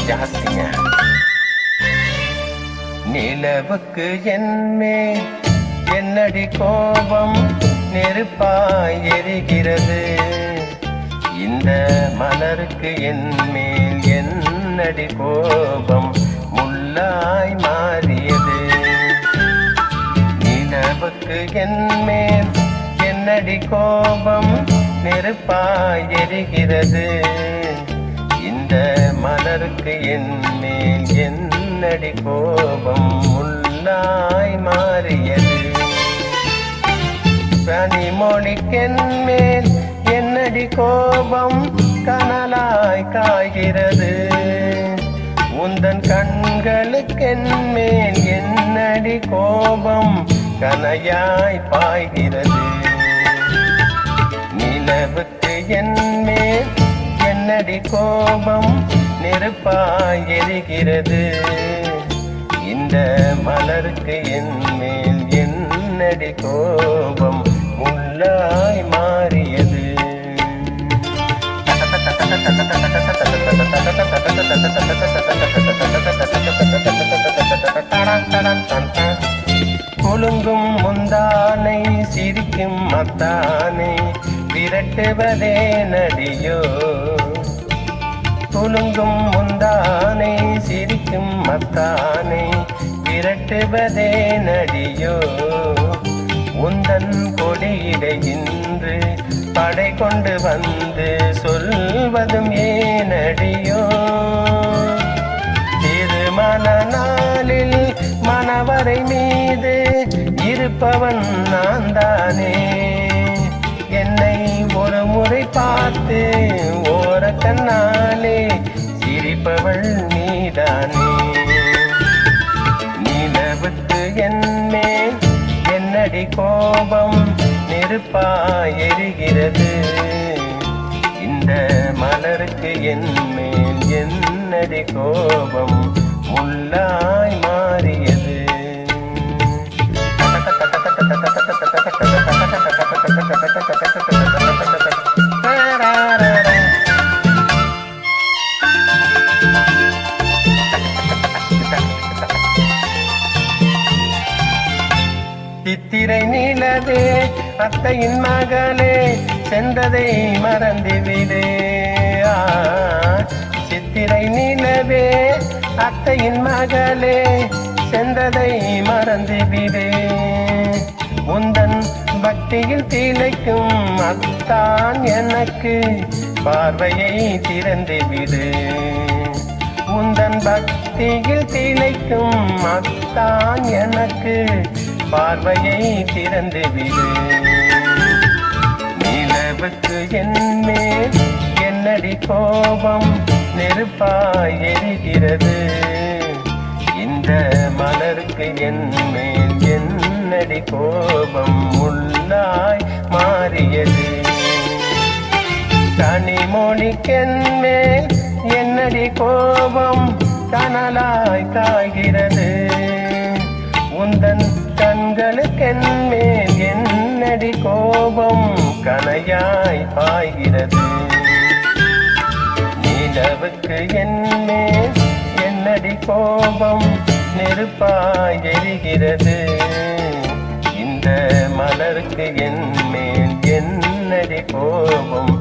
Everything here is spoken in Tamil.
ஜாஸ்திங்க. நிலவுக்கு என்மேல் என்னடி கோபம் நெருப்பாய் எரிகிறது, இந்த மலருக்கு என்மேல் என்னடி கோபம் முள்ளாய் மாறியது. நிலவுக்கு என்மேல் என்னடி கோபம் நெருப்பாய் எரிகிறது, இந்த மலருக்கு என்மேல் என்னடி கோபம் முள்ளாய் மாறியது. கனிமொழிக்கென்மேல் என்னடி கோபம் கனலாய் காய்கிறது, உந்தன் கண்களுக்கென்மேல் என்னடி கோபம் கனையாய் பாய்கிறது. நிலவுக்கு என்மேல் என்னடி கோபம் நெருப்பாய் எரிகிறது, இந்த மலருக்கு என்மேல் என்னடி கோபம் முள்ளாய் மாறியது. குலுங்கும் முந்தானை சிரிக்கும் மத்தானை விரட்டுவதே நடியோ, குலுங்கும் முந்தானை சிரிக்கும் மத்தானை விரட்டுவதே நடியோ, உந்தன் கொடியிடை இன்று படை கொண்டு வந்து சொல்வதும் ஏனடியோ. திருமண நாளில் மணவரை மீது இருப்பவன் நான் தானே, என்னை ஒரு முறை பார்த்து ஓர கண்ணாலே சிரிப்பவள் நீதானே. நிலவுக்கு என்மேல் என்னடி கோபம் நெருப்பாய் எரிகிறது, இந்த மலருக்கு என்மேல் என்னடி கோபம் முள்ளாய் மாறியது. சித்திரை நிலவே அத்தையின் மகளே சென்றதை மறந்துவிடு, சித்திரை நிலவே அத்தையின் மகளே சென்றதை மறந்துவிடு, உந்தன் பக்தியில் திளைக்கும் அத்தான் எனக்கு பார்வையை திறந்துவிடு, உந்தன் பக்தியில் திளைக்கும் அத்தான் எனக்கு பார்வையை திறந்துவிடு. நிலவுக்கு என்மேல் என்னடி கோபம் நெருப்பாய் எரிகிறது, இந்த மலருக்கு என்மேல் என்னடி கோபம் முள்ளாய் மாறியது. கனிமொழிக்கென்மேல் என்னடி கோபம் கனலாய் காய்கிறது, உந்தன் கண்களுக்கென்மேல் என்னடி கோபம் கனையாய் பாய்கிறது. நிலவுக்கு என்மேல் என்னடி கோபம் நெருப்பாய் எரிகிறது, இந்த மலருக்கு என்மேல் என்னடி கோபம்